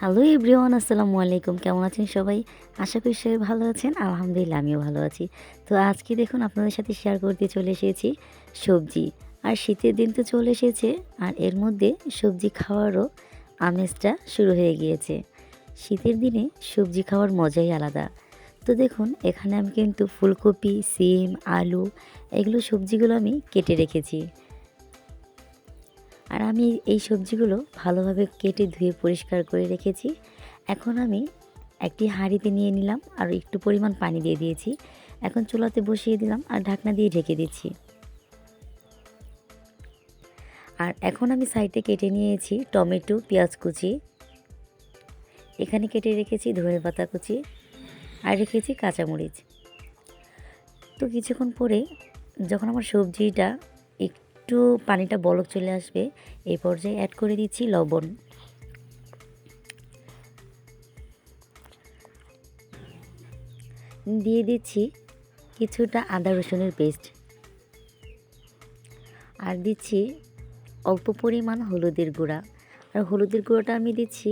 Hello everyone, আসসালামু আলাইকুম। কেমন আছেন সবাই? আশা করি সবাই ভালো আছেন। আলহামদুলিল্লাহ আমিও ভালো আছি। তো আজকে দেখুন আপনাদের সাথে শেয়ার করতে চলে এসেছি সবজি। আর শীতের দিন তো চলে এসেছে, আর এর মধ্যে সবজি খাওয়ারও আমেজটা শুরু হয়ে গিয়েছে। শীতের দিনে সবজি খাওয়ার মজাই আলাদা। তো দেখুন এখানে আমি কিন্তু ফুলকপি, সিম, আলু এগুলো সবজিগুলো আমি কেটে রেখেছি। আর আমি এই সবজিগুলো ভালোভাবে কেটে ধুয়ে পরিষ্কার করে রেখেছি। এখন আমি একটি হাঁড়িতে নিয়ে নিলাম আর একটু পরিমাণ পানি দিয়ে দিয়েছি। এখন চুলাতে বসিয়ে দিলাম আর ঢাকনা দিয়ে ঢেকে দিচ্ছি। আর এখন আমি সাইডে কেটে নিয়েছি টমেটো, পেঁয়াজ কুচি, এখানে কেটে রেখেছি ধনেপাতা কুচি, আর রেখেছি কাঁচামরিচ। তো কিছুক্ষণ পরে যখন আমার সবজিটা একটু পানিটা বলক চলে আসবে, এই পর্যায়ে অ্যাড করে দিচ্ছি লবণ। দিয়ে দিচ্ছি কিছুটা আদা রসুনের পেস্ট, আর দিচ্ছি অল্প পরিমাণ হলুদের গুঁড়া। আর হলুদের গুঁড়োটা আমি দিচ্ছি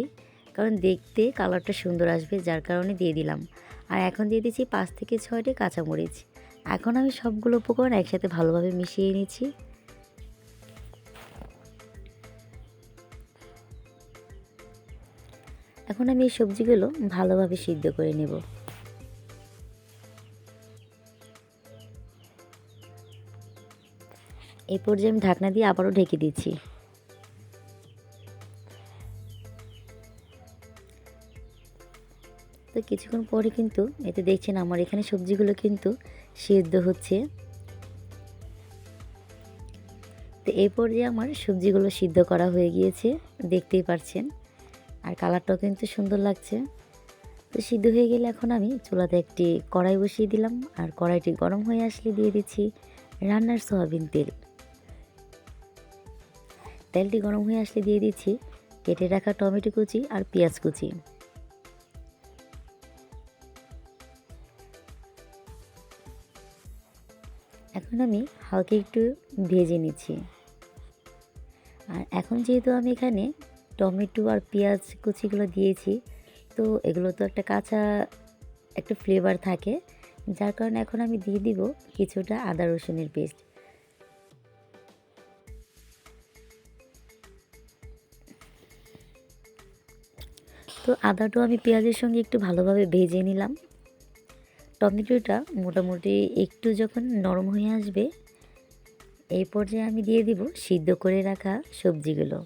কারণ দেখতে কালারটা সুন্দর আসবে, যার কারণে দিয়ে দিলাম। আর এখন দিয়ে দিচ্ছি 5 থেকে 6টি কাঁচামরিচ। এখন আমি সবগুলো উপকরণ একসাথে ভালোভাবে মিশিয়ে নিচ্ছি। এখন আমি এই সবজিগুলো ভালোভাবে সিদ্ধ করে নেব। এই পর্যায়ে আমি ঢাকনা দিয়ে আবারও ঢেকে দিচ্ছি। তো কিছুক্ষণ পরে কিন্তু এতে দেখছেন আমার এখানে সবজিগুলো কিন্তু সিদ্ধ হচ্ছে। তো এই পর্যায়ে আমার সবজিগুলো সিদ্ধ করা হয়ে গিয়েছে, দেখতেই পাচ্ছেন। আর কালারটাও কিন্তু সুন্দর লাগছে। তো সিদ্ধ হয়ে গেলে এখন আমি চুলাতে একটি কড়াই বসিয়ে দিলাম, আর কড়াইটি গরম হয়ে আসলে দিয়ে দিচ্ছি রান্নার সয়াবিন তেল। তেলটি গরম হয়ে আসলে দিয়ে দিচ্ছি কেটে রাখা টমেটো কুচি আর পেঁয়াজ কুচি। এখন আমি হালকা একটু ভেজে নিচ্ছি। আর এখন যেহেতু আমি এখানে টমেটো আর পেঁয়াজ কুচিগুলো দিয়েছি, তো এগুলো তো একটা কাঁচা একটা ফ্লেভার থাকে, যার কারণে এখন আমি দিয়ে দিব কিছুটা আদা রসুনের পেস্ট। তো আদাটাও আমি পেঁয়াজের সঙ্গে একটু ভালোভাবে ভেজে নিলাম। টমেটোটা মোটামুটি একটু যখন নরম হয়ে আসবে, এই পর্যায়ে আমি দিয়ে দিব সিদ্ধ করে রাখা সবজিগুলো।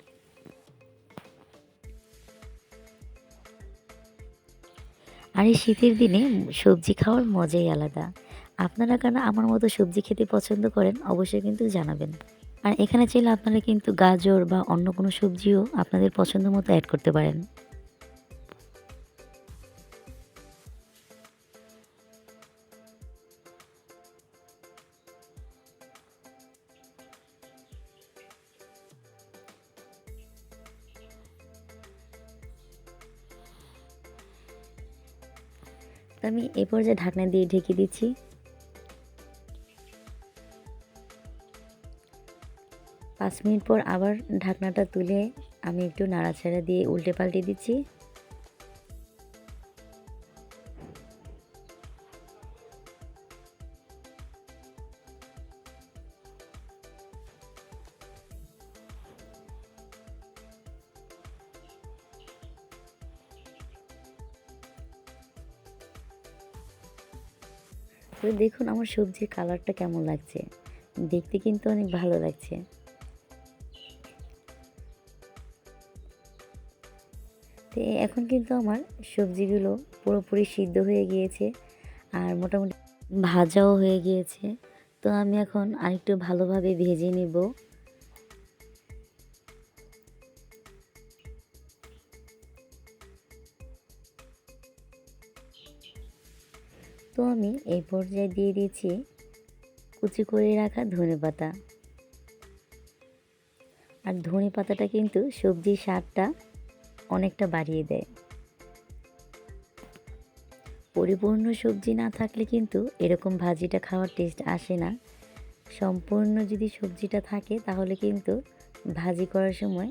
আর এই শীতের দিনে সবজি খাওয়ার মজাই আলাদা। আপনারা কারা আমার মতো সবজি খেতে পছন্দ করেন অবশ্যই কিন্তু জানাবেন। আর এখানে চাইলে আপনারা কিন্তু গাজর বা অন্য কোনো সবজিও আপনাদের পছন্দ মতো অ্যাড করতে পারেন। তো আমি এই পর্যায়ে ঢাকনা দিয়ে ঢেকে দিচ্ছি। 5 মিনিট পর আবার ঢাকনাটা তুলে আমি একটু নাড়াচাড়া দিয়ে উল্টে পাল্টে দিচ্ছি। তো দেখুন আমার সবজির কালারটা কেমন লাগছে, দেখতে কিন্তু অনেক ভালো লাগছে। তো এখন কিন্তু আমার সবজিগুলো পুরোপুরি সিদ্ধ হয়ে গিয়েছে, আর মোটামুটি ভাজাও হয়ে গিয়েছে। তো আমি এখন আরেকটু ভালোভাবে ভেজে নেব। তো আমি এই পর্যায়ে দিয়ে দিয়েছি কুচি করে রাখা ধনেপাতা। আর ধনেপাতাটা কিন্তু সবজির স্বাদটা অনেকটা বাড়িয়ে দেয়। পরিপূর্ণ সবজি না থাকলে কিন্তু এরকম ভাজিটা খাওয়ার টেস্ট আসে না। সম্পূর্ণ যদি সবজিটা থাকে তাহলে কিন্তু ভাজি করার সময়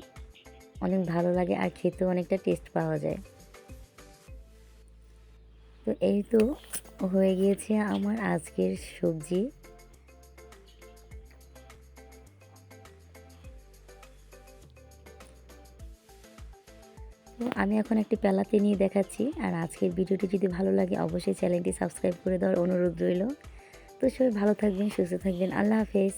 অনেক ভালো লাগে আর খেতেও অনেকটা টেস্ট পাওয়া যায়। তো এই তো হয়ে গিয়েছে আমার আজকের সবজি। তো আমি এখন একটি পেলাতে নিয়ে দেখাচ্ছি। আর আজকের ভিডিওটি যদি ভালো লাগে অবশ্যই চ্যানেলটি সাবস্ক্রাইব করে দেওয়ার অনুরোধ রইল। তো সবাই ভালো থাকবেন, সুস্থ থাকবেন। আল্লাহ হাফেজ।